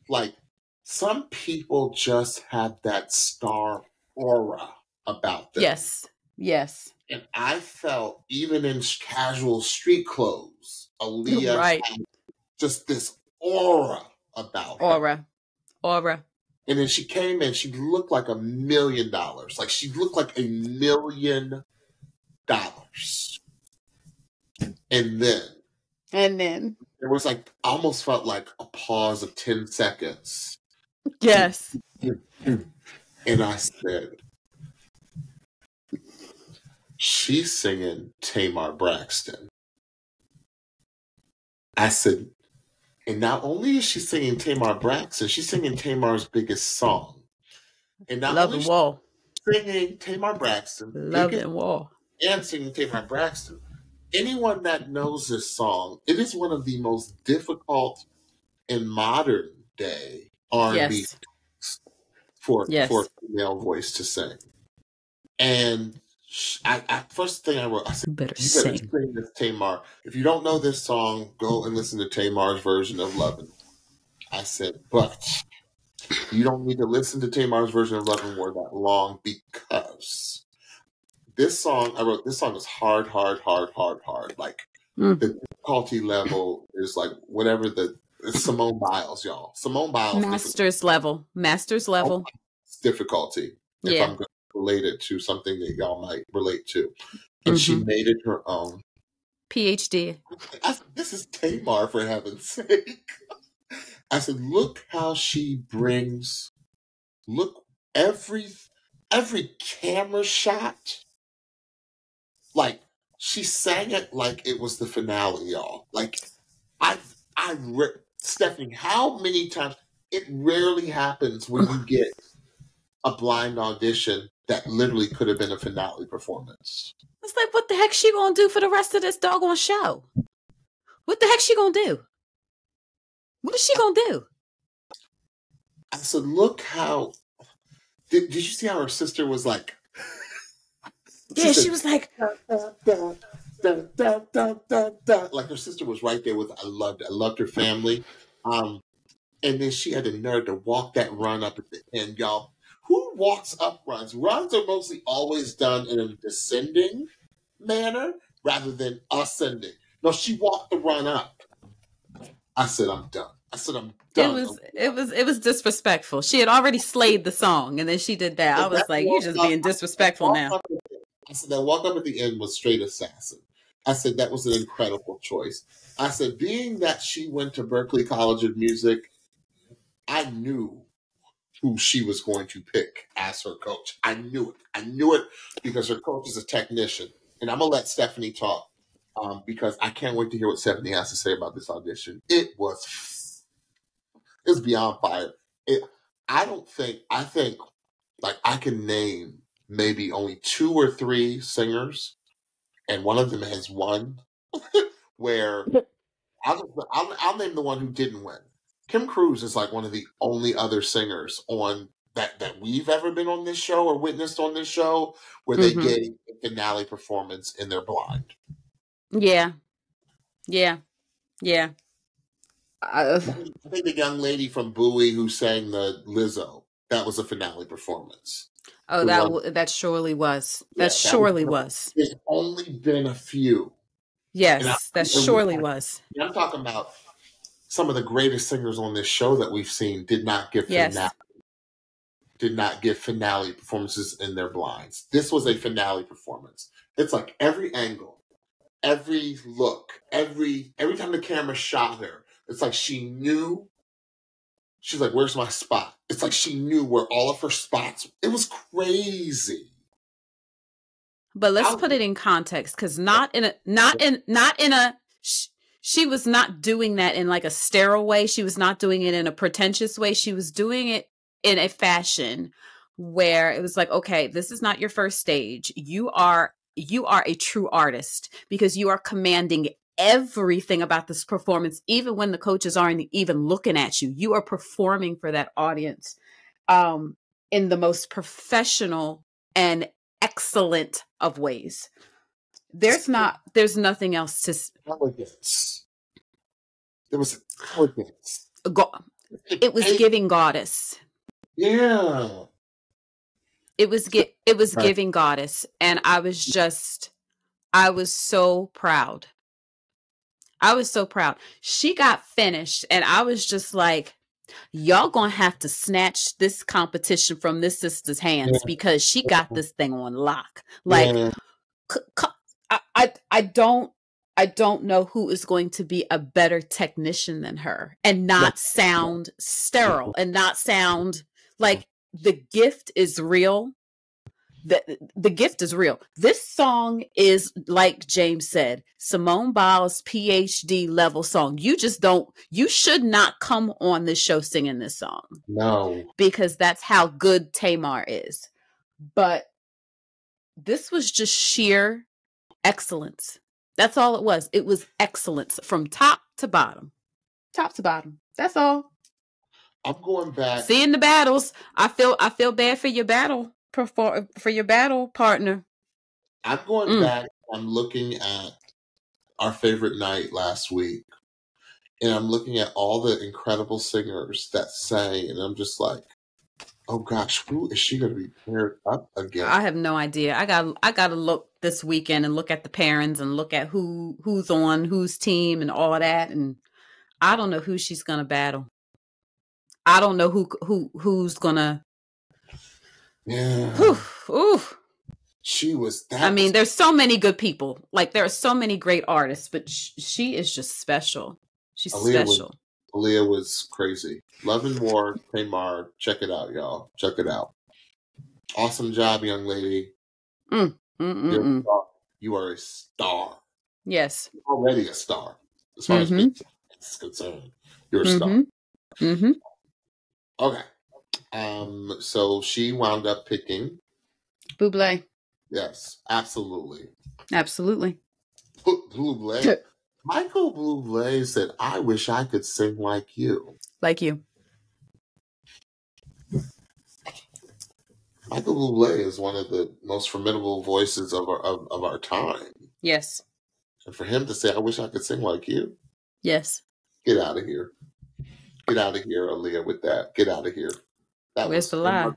like, some people just have that star aura about them. Yes. And I felt, even in casual street clothes, Aliyah had just this aura about her. Aura. And then she came in, she looked like $1 million. Like, she looked like $1 million. And then there was, like, almost felt like a pause of 10 seconds. Yes. And I said, she's singing Tamar Braxton. I said, and not only is she singing Tamar Braxton, she's singing Tamar's biggest song. And not Love only and Wall. Singing Tamar Braxton. Love and Wall. And singing Tamar Braxton. Anyone that knows this song, it is one of the most difficult in modern day R&B for a female voice to sing. And I first thing I wrote, I said, you better sing this, Tamar. If you don't know this song, go and listen to Tamar's version of Lovin'. I said, but you don't need to listen to Tamar's version of Lovin' War that long, because this song is hard. Like, the difficulty level is like whatever it's Simone Biles, y'all. Simone Biles. Master's level. Difficulty. If I'm going to relate it to something that y'all might relate to. And she made it her own. PhD. This is Tamar, for heaven's sake. I said, look how she brings, every camera shot. Like, she sang it like it was the finale, y'all. Like, Stephanie, how many times, it rarely happens when you get a blind audition that literally could have been a finale performance. It's like, what the heck she gonna do for the rest of this doggone show? What the heck she gonna do? What is she gonna do? I said, look how... Did you see how her sister was like... she was like... Like, her sister was right there with... I loved her family. And then she had the nerve to walk that run up at the end, y'all. Who walks up runs? Runs are mostly always done in a descending manner rather than ascending. No, she walked the run up. I said, I'm done. It was disrespectful. She had already slayed the song, and then she did that. I was like, you're just being disrespectful now. I said, that walk up at the end was straight assassin. I said, that was an incredible choice. I said, being that she went to Berklee College of Music, I knew who she was going to pick as her coach. I knew it. I knew it because her coach is a technician. And I'm going to let Stephanie talk because I can't wait to hear what Stephanie has to say about this audition. It was beyond fire. I think like I can name maybe only 2 or 3 singers, and one of them has won, where I'll name the one who didn't win. Kim Cruz is like one of the only other singers on that we've ever been on this show or witnessed on this show where they gave a finale performance in their blind. Yeah. I think the young lady from Bowie who sang the Lizzo, that was a finale performance. Oh, that surely was. That surely was. There's only been a few. Yes, that surely was. I'm talking about some of the greatest singers on this show that we've seen did not give finale performances in their blinds. This was a finale performance. It's like every angle, every look, every time the camera shot her, it's like she knew. She's like, "Where's my spot?" It's like she knew where all of her spots. It was crazy. But let's put it in context, because she was not doing that in like a sterile way. She was not doing it in a pretentious way. She was doing it in a fashion where it was like, okay, this is not your first stage. You are a true artist because you are commanding everything about this performance, even when the coaches aren't even looking at you. You are performing for that audience in the most professional and excellent of ways. There's nothing else to. Elegance. There was elegance. It was giving goddess. Yeah. It was giving goddess, and I was so proud. I was so proud. She got finished, and I was just like, y'all gonna have to snatch this competition from this sister's hands because she got this thing on lock. Like, I don't know who is going to be a better technician than her and not sound sterile and not sound like the gift is real. The gift is real. This song is, like James said, Simone Biles' PhD level song. You should not come on this show singing this song. No. Because that's how good Tamar is. But this was just sheer excellence. That's all it was. It was excellence from top to bottom. Top to bottom. That's all. I'm going back. Seeing the battles, I feel bad for your battle. For your battle partner. I'm going back. I'm looking at our favorite night last week, and I'm looking at all the incredible singers that sang, and I'm just like, oh gosh, who is she going to be paired up again? I have no idea. I got to look this weekend and look at the pairings and look at who's on whose team and all that, and I don't know who she's going to battle. I don't know who's going to. Yeah. Ooh. She was that. I mean, there's so many good people. Like, there are so many great artists, but she is just special. She's special. Aliyah was crazy. Love and War, Tamar. Check it out, y'all. Check it out. Awesome job, young lady. You are a star. Yes. You're already a star. As far as me is concerned. You're a star. Okay. So she wound up picking Bublé. Yes, absolutely. Absolutely. Bublé. Michael Bublé said, "I wish I could sing like you." Like you. Michael Bublé is one of the most formidable voices of our time. Yes. And for him to say, "I wish I could sing like you." Yes. Get out of here. Get out of here, Aliyah, with that. Get out of here. Where's the lie?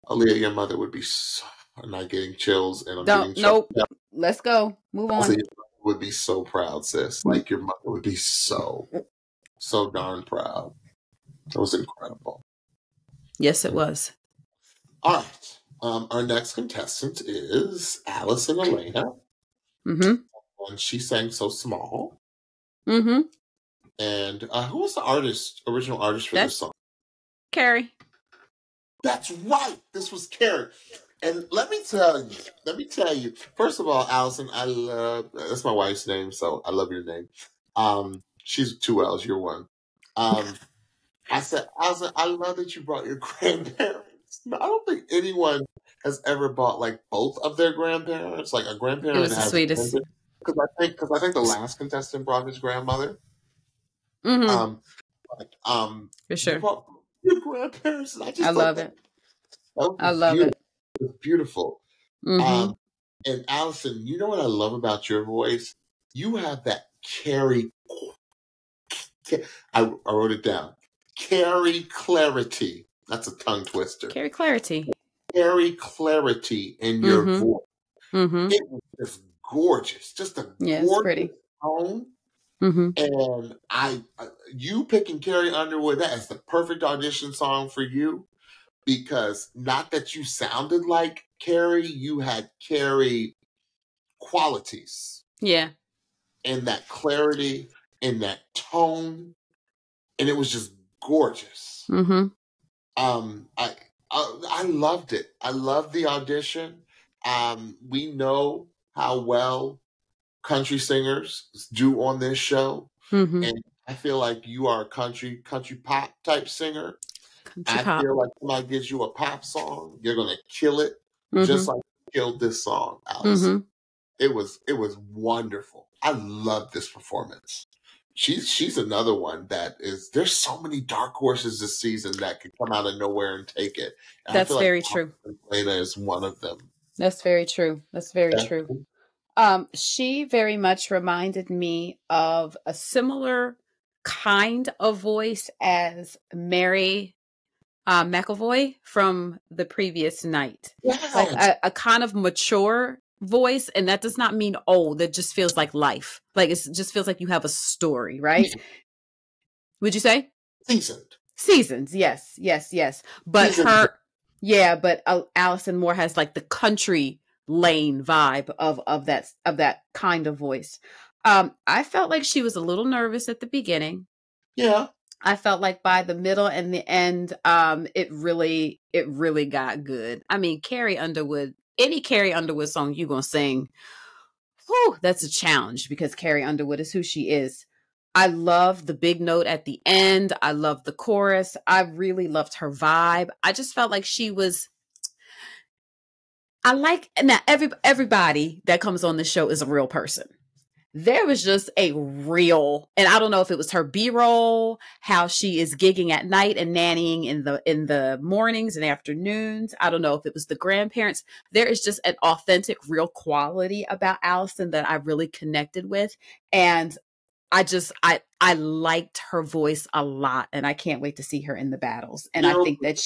Aliyah, your mother would be so... I'm not getting chills, and I'm getting chills. Nope. Let's go. Move on. Your mother would be so proud, sis. Like, your mother would be so darn proud. It was incredible. Yes, it was. All right. Our next contestant is Alison Elena. and she sang So Small. Mm-hmm. And who was the original artist for this song? Carrie. That's right. This was Carrie. And let me tell you. First of all, Alison, that's my wife's name, so I love your name. She's 2 L's, you're 1. I said, Alison, I love that you brought your grandparents. I don't think anyone has ever bought like both of their grandparents. Like a grandparent It was the sweetest. Because I think the last contestant brought his grandmother. Mm-hmm. For sure. You brought your grandparents. And I love it. I love it. It was beautiful. Mm-hmm. And Alison, you know what I love about your voice? You have that Carrie. I wrote it down. Carrie clarity. That's a tongue twister. Carrie clarity. Carrie clarity in your voice. Mm-hmm. It was just gorgeous. Just a gorgeous tone. Mm-hmm. And you picking Carrie Underwood, that is the perfect audition song for you. Because not that you sounded like Carrie, you had Carrie qualities. Yeah. And that clarity, and that tone. And it was just gorgeous. Mm-hmm. I loved it. I loved the audition. We know how well country singers do on this show. Mm-hmm. And I feel like you are a country pop type singer. Country pop. Feel like somebody gives you a pop song, you're gonna kill it, just like you killed this song, Alison. It was wonderful. I love this performance. She's another one that is. There's so many dark horses this season that could come out of nowhere and take it. And That's very true. Elena is one of them. That's very true. That's very true. She very much reminded me of a similar kind of voice as Mary McAvoy from the previous night. Yes. Like a kind of mature voice, and that does not mean old. That just feels like life. Like it just feels like you have a story, right? Would you say? Seasons, yes. But but Alison Moore has like the country lane vibe of that kind of voice. I felt like she was a little nervous at the beginning. Yeah. I felt like by the middle and the end, it really got good. I mean, Carrie Underwood, any Carrie Underwood song you're going to sing, whew, that's a challenge because Carrie Underwood is who she is. I love the big note at the end. I love the chorus. I really loved her vibe. I just felt like she was, now everybody that comes on the show is a real person. There was just a real, and I don't know if it was her B-roll, how she is gigging at night and nannying in the mornings and afternoons. I don't know if it was the grandparents. There is just an authentic, real quality about Alison that I really connected with. And I liked her voice a lot, and I can't wait to see her in the battles. And I think that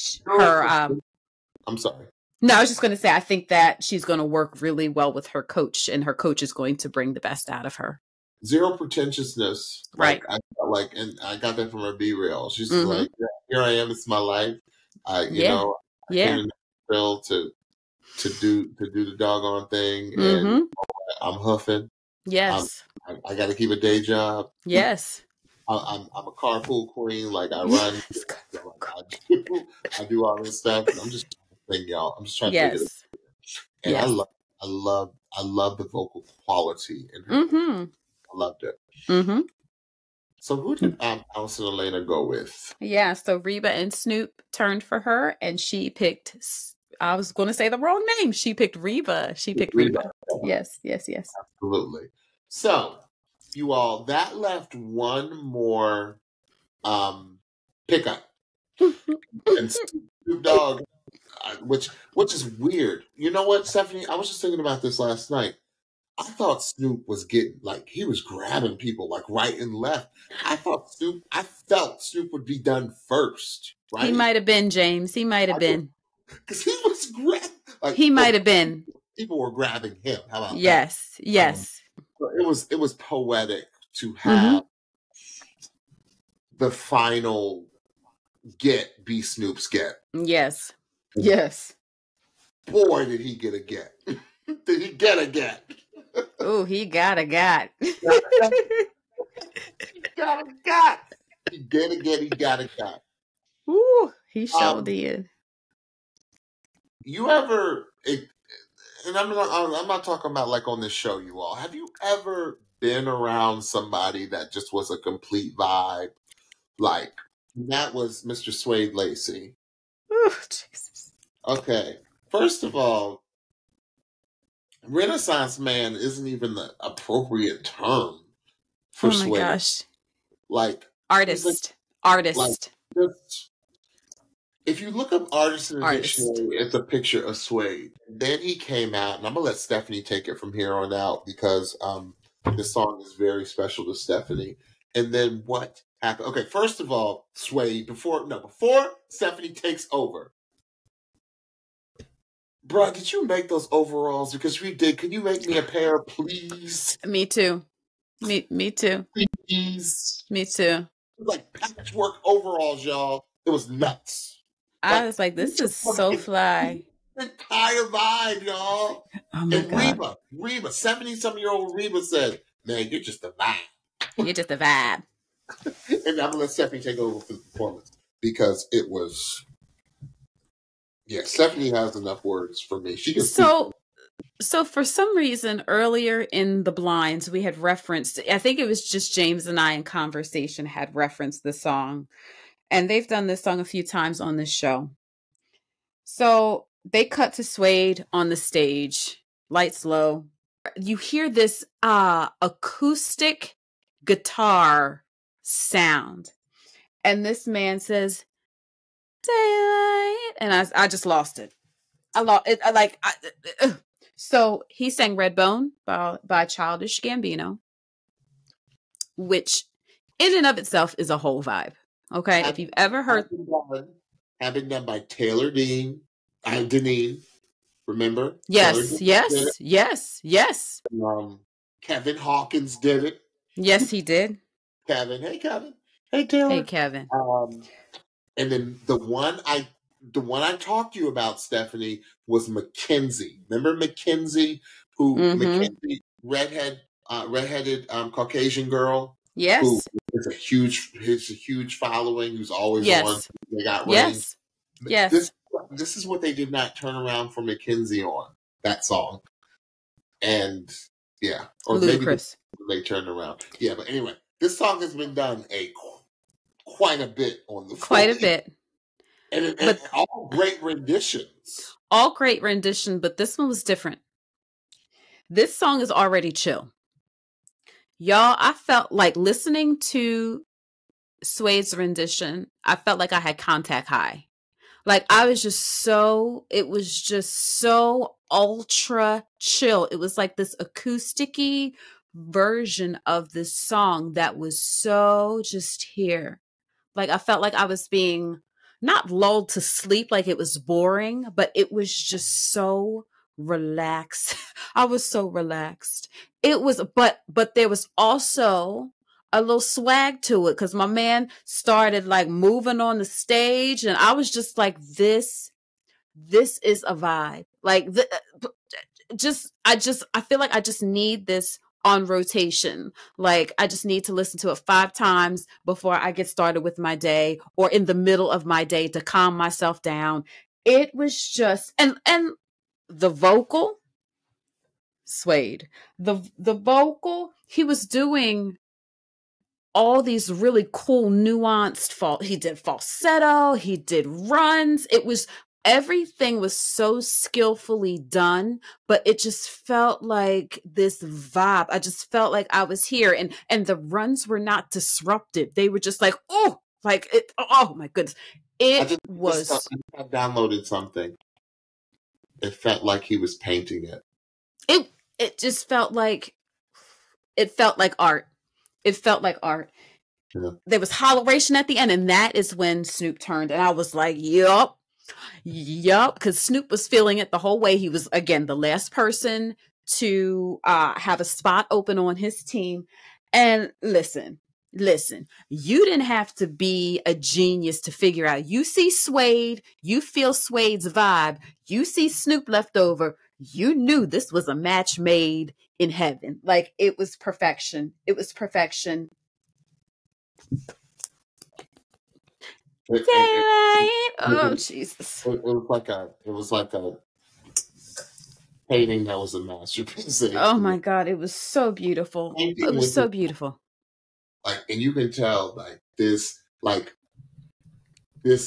I'm sorry. No, I was just going to say, I think that she's going to work really well with her coach, and her coach is going to bring the best out of her. Zero pretentiousness. Right. And I got that from her B-reel. She's like, here I am. It's my life. I came in Nashville to do the doggone thing. And I'm huffing. Yes. I got to keep a day job. Yes. I'm a carpool queen. Like I run. I do all this stuff. And I'm just thing, y'all. I'm just trying to figure this out. And I love the vocal quality in her. I loved it. So who did Alison Elena go with? Yeah, so Reba and Snoop turned for her, and she picked, I was going to say the wrong name. She picked Reba. Reba. Yes. Absolutely. So, you all, that left one more pickup. And Snoop Dogg, which is weird. You know what, Stephanie? I was just thinking about this last night. I thought Snoop was getting, like, he was grabbing people, like, right and left. I felt Snoop would be done first, right? He might have been, James. He might have been. Because he was grabbing. Like, he might have been. People were grabbing him. How about that? Yes. It was poetic to have the final get be Snoop's get. Yes. Boy, did he get a get. Did he get a get? Oh, he got a got. Got a got. He did again. He got a got. Ooh, he sure did. You ever? And I'm not talking about like on this show, you all. Have you ever been around somebody that just was a complete vibe? Like that was Mr. Suede Lacy. Ooh, Jesus. Okay, first of all, Renaissance man isn't even the appropriate term for Suede. Oh my gosh! Like artist. Like, if you look up artist in the dictionary, it's a picture of Suede. Then he came out, and I'm gonna let Stephanie take it from here on out because this song is very special to Stephanie. And then what happened? Okay, first of all, Suede, before Stephanie takes over. Bruh, did you make those overalls? Because if you did, can you make me a pair, please? Me too. Me too. Please. Me too. It was like patchwork overalls, y'all. It was nuts. I was like, this is so fly. Entire vibe, y'all. Oh my and God. Reba, 70-something-year-old Reba said, man, you're just a vibe. You're just a vibe. And I'm going to let Stephanie take over for the performance because it was... Yeah, Stephanie has enough words for me. She can So for some reason, earlier in the blinds, we had referenced, I think it was just James and I in conversation had referenced the song. And they've done this song a few times on this show. So they cut to Suede on the stage, lights low. You hear this acoustic guitar sound. And this man says, daylight. And I just lost it. I lost it. So he sang Redbone by Childish Gambino, which in and of itself is a whole vibe. Okay, if you've ever heard, have been done by Taylor Deneen. Remember? Yes. Kevin Hawkins did it. Yes, he did. Kevin, hey Kevin, hey Taylor, hey Kevin. And then the one I talked to you about, Stephanie, was Mackenzie. Remember Mackenzie, Mackenzie, redheaded Caucasian girl. Yes. Who is a huge following, who's always on. They got yes. Yes. This is what they did not turn around for Mackenzie on, that song. And yeah. Or ludicrous. Maybe they turned around. Yeah, but anyway, this song has been done quite a bit on the quite a bit. And all great renditions. All great rendition, but this one was different. This song is already chill. Y'all, I felt like listening to Suede's rendition, I felt like I had contact high. Like it was just so ultra chill. It was like this acoustic-y version of this song that was so just here. Like I felt like I was being not lulled to sleep, like it was boring, but it was just so relaxed. I was so relaxed. It was, but there was also a little swag to it because my man started like moving on the stage, and I was just like, this is a vibe. Like, I feel like I just need this on rotation. Like I just need to listen to it 5 times before I get started with my day or in the middle of my day to calm myself down. It was just, and the vocal, Suede, the vocal, he was doing all these really cool nuanced he did falsetto, he did runs. Everything was so skillfully done, but it just felt like this vibe. I just felt like I was here, and the runs were not disruptive. They were just like, oh, like it. Oh my goodness, I downloaded something. It felt like he was painting it. It just felt like art. It felt like art. Yeah. There was holleration at the end, and that is when Snoop turned, and I was like, yup, because Snoop was feeling it the whole way. He was, again, the last person to have a spot open on his team. And listen, you didn't have to be a genius to figure out. You see Suede, you feel Suede's vibe, you see Snoop left over, you knew this was a match made in heaven. Like, it was perfection. It was perfection. Oh, Jesus. It was like a painting that was a masterpiece. Oh my God, it was so beautiful. It was so beautiful. Like, and you can tell this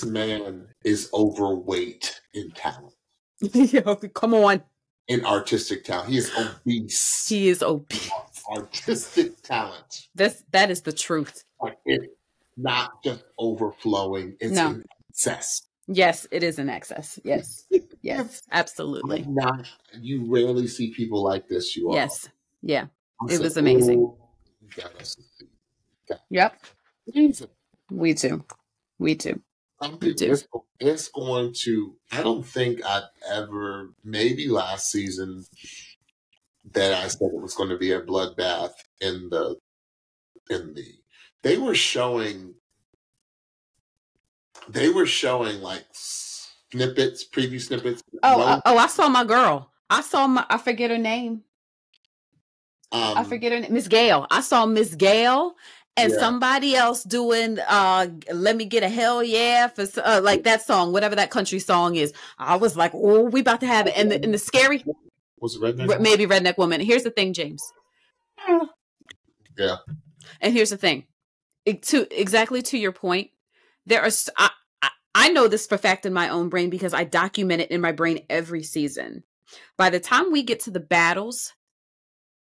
man is overweight in talent. Yo, come on. In artistic talent. He is obese. He is obese. Artistic talent. That is the truth. Like, it's not just overflowing, it's in excess. Yes, it is in excess. Yes. Yes, absolutely. You rarely see people like this, you all. Yes. Yeah. It was amazing. Yep. Amazing. We too. It's going to, I don't think I've ever, maybe last season, that I said it was going to be a bloodbath they were showing like snippets, preview snippets. I saw my girl. I forget her name. I forget her name. Miss Gale. I saw Miss Gale and somebody else doing Let Me Get a Hell Yeah for like that song, whatever that country song is. I was like, oh, we about to have it. And the scary, was it Redneck? Maybe Redneck Woman. Here's the thing, James. Yeah. And here's the thing. Exactly to your point, there are I know this for fact in my own brain because I document it in my brain every season. By the time we get to the battles,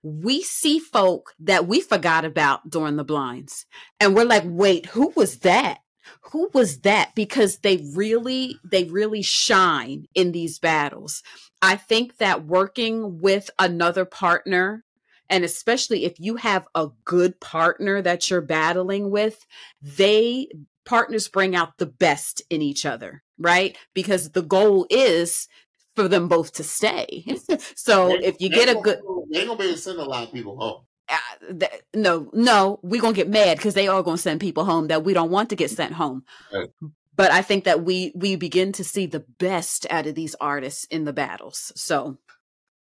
we see folk that we forgot about during the blinds. And we're like, wait, who was that? Who was that? Because they really shine in these battles. I think that working with another partner, and especially if you have a good partner that you're battling with, partners bring out the best in each other, right? Because the goal is for them both to stay. So if you get a good... They ain't going to be able to send a lot of people home. No, we're going to get mad because they are going to send people home that we don't want to get sent home. Right. But I think that we begin to see the best out of these artists in the battles. So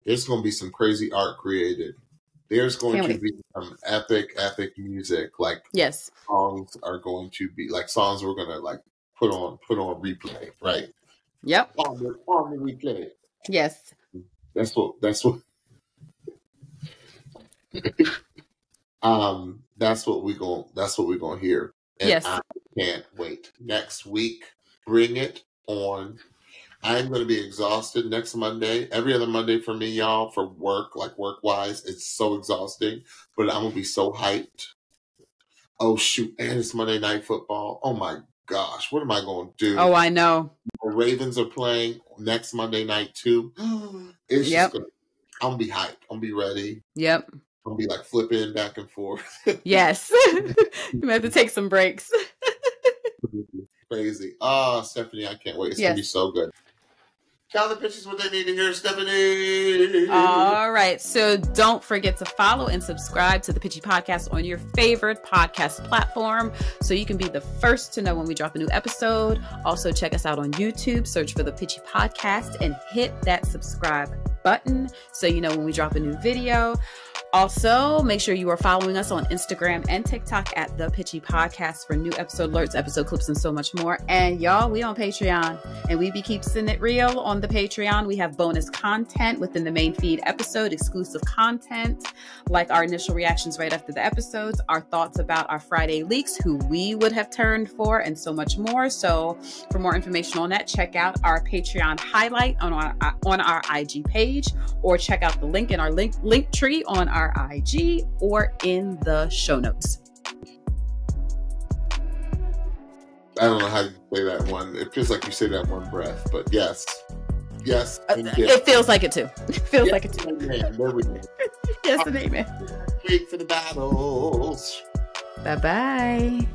there's going to be some crazy art created. There's going to be some epic music. Like, yes, songs are going to be like songs we're going to like put on replay, right? Yep. On the replay. Yes. That's what that's what we're going to hear. And yes. I can't wait. Next week, bring it on. I'm going to be exhausted next Monday. Every other Monday for me, y'all, for work, like work-wise, it's so exhausting. But I'm going to be so hyped. Oh, shoot. And it's Monday Night Football. Oh, my gosh. What am I going to do? Oh, I know. The Ravens are playing next Monday night, too. It's just I'm going to be hyped. I'm going to be ready. Yep. I'm going to be like flipping back and forth. Yes. You have to take some breaks. Crazy. Oh, Stephanie, I can't wait. It's going to be so good. Tell the bitches what they need to hear, Stephanie. All right. So don't forget to follow and subscribe to the Pitchy Podcast on your favorite podcast platform so you can be the first to know when we drop a new episode. Also, check us out on YouTube. Search for the Pitchy Podcast and hit that subscribe button so you know when we drop a new video. Also, make sure you are following us on Instagram and TikTok at The Pitchy Podcast for new episode alerts, episode clips, and so much more. And y'all, we on Patreon, and we be keeping it real on the Patreon. We have bonus content within the main feed episode, exclusive content, like our initial reactions right after the episodes, our thoughts about our Friday leaks, who we would have turned for, and so much more. So for more information on that, check out our Patreon highlight on our IG page, or check out the link in our link tree on our IG or in the show notes. I don't know how you say that one. It feels like you say that one breath, but yes. It feels like it too. It feels like it too. Amen. There we go. Yes, and amen. Wait for the battles. Bye-bye.